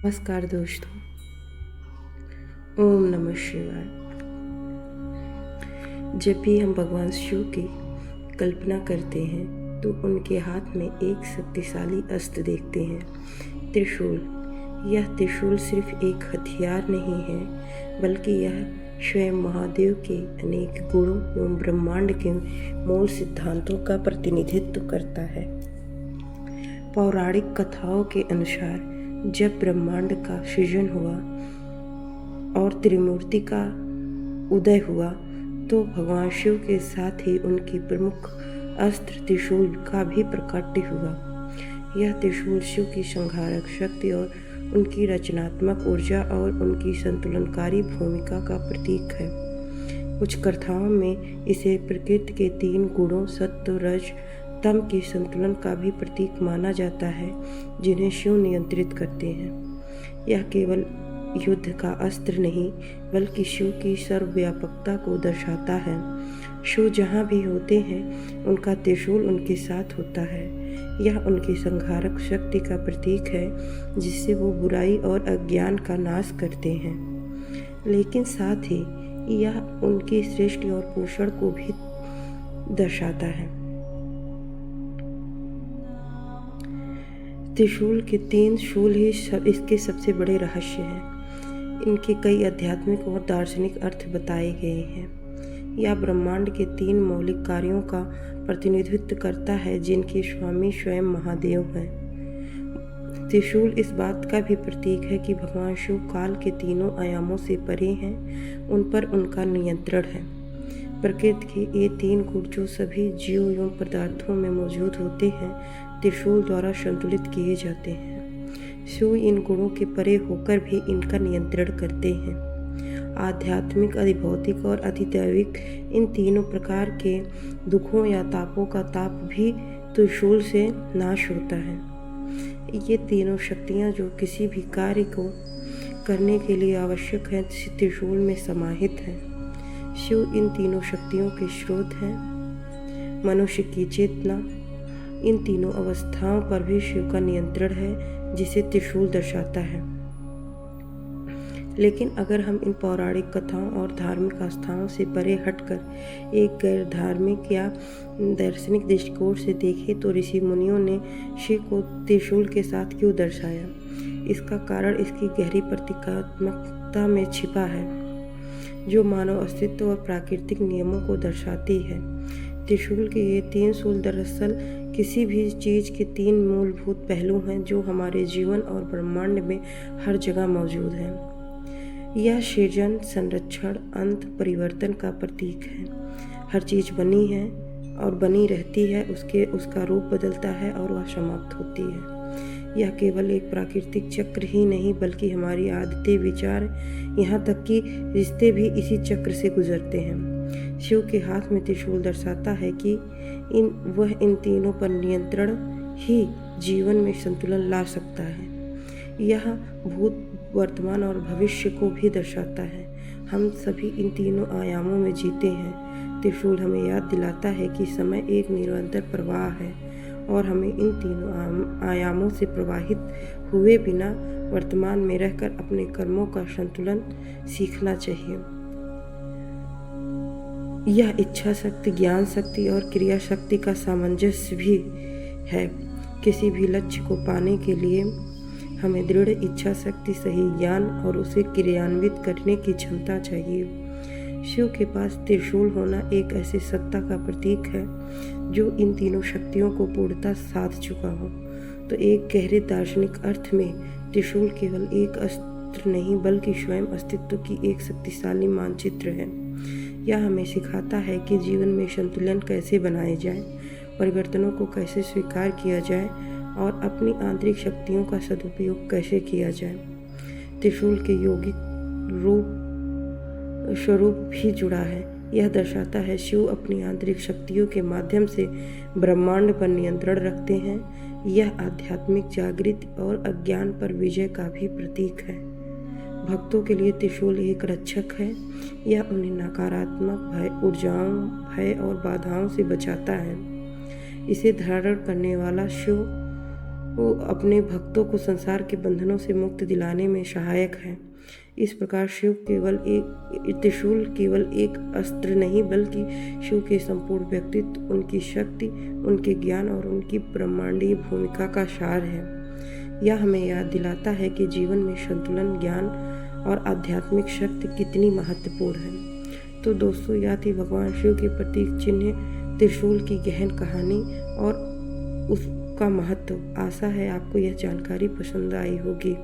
नमस्कार दोस्तों। ओम नमः शिवाय। जब भी हम भगवान शिव की कल्पना करते हैं तो उनके हाथ में एक शक्तिशाली अस्त्र देखते हैं, त्रिशूल। यह त्रिशूल सिर्फ एक हथियार नहीं है, बल्कि यह स्वयं महादेव के अनेक गुणों एवं ब्रह्मांड के मूल सिद्धांतों का प्रतिनिधित्व करता है। पौराणिक कथाओं के अनुसार जब ब्रह्मांड का सृजन हुआ और त्रिमूर्ति का उदय हुआ तो भगवान शिव के साथ ही उनकी प्रमुख अस्त्र त्रिशूल का भी प्रकट हुआ। यह त्रिशूल शिव की संहारक शक्ति और उनकी रचनात्मक ऊर्जा और उनकी संतुलनकारी भूमिका का प्रतीक है। कुछ कथाओं में इसे प्रकृति के 3 गुणों सत्व रज तम के संतुलन का भी प्रतीक माना जाता है, जिन्हें शिव नियंत्रित करते हैं। यह केवल युद्ध का अस्त्र नहीं, बल्कि शिव की सर्वव्यापकता को दर्शाता है। शिव जहाँ भी होते हैं उनका त्रिशूल उनके साथ होता है। यह उनकी संहारक शक्ति का प्रतीक है, जिससे वो बुराई और अज्ञान का नाश करते हैं, लेकिन साथ ही यह उनकी सृष्टि और पोषण को भी दर्शाता है। त्रिशूल के 3 शूल ही इसके सबसे बड़े रहस्य हैं। इनके कई आध्यात्मिक और दार्शनिक अर्थ बताए गए हैं। यह ब्रह्मांड के 3 मौलिक कार्यों का प्रतिनिधित्व करता है, जिनके स्वामी स्वयं महादेव हैं। त्रिशूल इस बात का भी प्रतीक है कि भगवान शिव काल के तीनों आयामों से परे हैं, उन पर उनका नियंत्रण है। प्रकृति के ये 3 गुण जो सभी जीव एवं पदार्थों में मौजूद होते हैं, त्रिशूल द्वारा संतुलित किए जाते हैं। शिव इन गुणों के परे होकर भी इनका नियंत्रण करते हैं। आध्यात्मिक, अधिभौतिक और अधिदैविक इन तीनों प्रकार के दुखों या तापों का ताप भी त्रिशूल से नाश होता है। ये तीनों शक्तियाँ जो किसी भी कार्य को करने के लिए आवश्यक हैं, त्रिशूल में समाहित हैं। शिव इन तीनों शक्तियों के स्रोत हैं। मनुष्य की चेतना, इन तीनों अवस्थाओं पर भी शिव का नियंत्रण है, जिसे त्रिशूल दर्शाता है। लेकिन अगर हम इन पौराणिक कथाओं और धार्मिक आस्थाओं से परे हटकर एक गैर धार्मिक या दार्शनिक दृष्टिकोण से देखें तो ऋषि मुनियों ने शिव को त्रिशूल के साथ क्यों दर्शाया? इसका कारण इसकी गहरी प्रतीकात्मकता में छिपा है, जो मानव अस्तित्व और प्राकृतिक नियमों को दर्शाती है। त्रिशूल के ये 3 शूल दरअसल किसी भी चीज़ के 3 मूलभूत पहलू हैं, जो हमारे जीवन और ब्रह्मांड में हर जगह मौजूद हैं। यह सृजन, संरक्षण, अंत, परिवर्तन का प्रतीक है। हर चीज़ बनी है और बनी रहती है, उसका रूप बदलता है और वह समाप्त होती है। यह केवल एक प्राकृतिक चक्र ही नहीं, बल्कि हमारी आदतें, विचार, यहाँ तक कि रिश्ते भी इसी चक्र से गुजरते हैं। शिव के हाथ में त्रिशूल दर्शाता है कि वह इन तीनों पर नियंत्रण ही जीवन में संतुलन ला सकता है। यह भूत, वर्तमान और भविष्य को भी दर्शाता है। हम सभी इन तीनों आयामों में जीते हैं। त्रिशूल हमें याद दिलाता है कि समय एक निरंतर प्रवाह है और हमें इन तीनों आयामों से प्रवाहित हुए बिना वर्तमान में रहकर अपने कर्मों का संतुलन सीखना चाहिए। यह इच्छा शक्ति, ज्ञान शक्ति और क्रिया शक्ति का सामंजस्य भी है। किसी भी लक्ष्य को पाने के लिए हमें दृढ़ इच्छा शक्ति, सही ज्ञान और उसे क्रियान्वित करने की क्षमता चाहिए। शिव के पास त्रिशूल होना एक ऐसी सत्ता का प्रतीक है जो इन तीनों शक्तियों को पूर्णतः साध चुका हो। तो एक गहरे दार्शनिक अर्थ में त्रिशूल केवल एक अस्त्र नहीं, बल्कि स्वयं अस्तित्व की एक शक्तिशाली मानचित्र है। यह हमें सिखाता है कि जीवन में संतुलन कैसे बनाए जाए, परिवर्तनों को कैसे स्वीकार किया जाए और अपनी आंतरिक शक्तियों का सदुपयोग कैसे किया जाए। त्रिशूल के यौगिक स्वरूप भी जुड़ा है। यह दर्शाता है शिव अपनी आंतरिक शक्तियों के माध्यम से ब्रह्मांड पर नियंत्रण रखते हैं। यह आध्यात्मिक जागृति और अज्ञान पर विजय का भी प्रतीक है। भक्तों के लिए त्रिशूल एक रक्षक है। यह उन्हें नकारात्मक ऊर्जाओं, भय और बाधाओं से बचाता है। इसे धारण करने वाला शिव वो अपने भक्तों को संसार के बंधनों से मुक्त दिलाने में सहायक है। इस प्रकार शिव त्रिशूल केवल एक अस्त्र नहीं बल्कि शिव के संपूर्ण व्यक्तित्व, उनकी शक्ति, उनके ज्ञान और उनकी ब्रह्मांडीय भूमिका का सार है। यह हमें याद दिलाता है कि जीवन में संतुलन, ज्ञान और आध्यात्मिक शक्ति कितनी महत्वपूर्ण है। तो दोस्तों, यह थी भगवान शिव के प्रतीक चिन्ह त्रिशूल की गहन कहानी और उसका महत्व। आशा है आपको यह जानकारी पसंद आई होगी।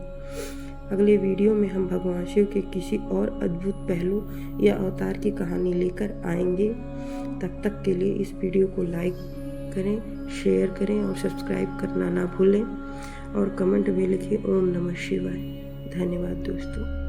अगले वीडियो में हम भगवान शिव के किसी और अद्भुत पहलू या अवतार की कहानी लेकर आएंगे। तब तक के लिए इस वीडियो को लाइक करें, शेयर करें और सब्सक्राइब करना ना भूलें और कमेंट में लिखें ओम नमः शिवाय। धन्यवाद दोस्तों।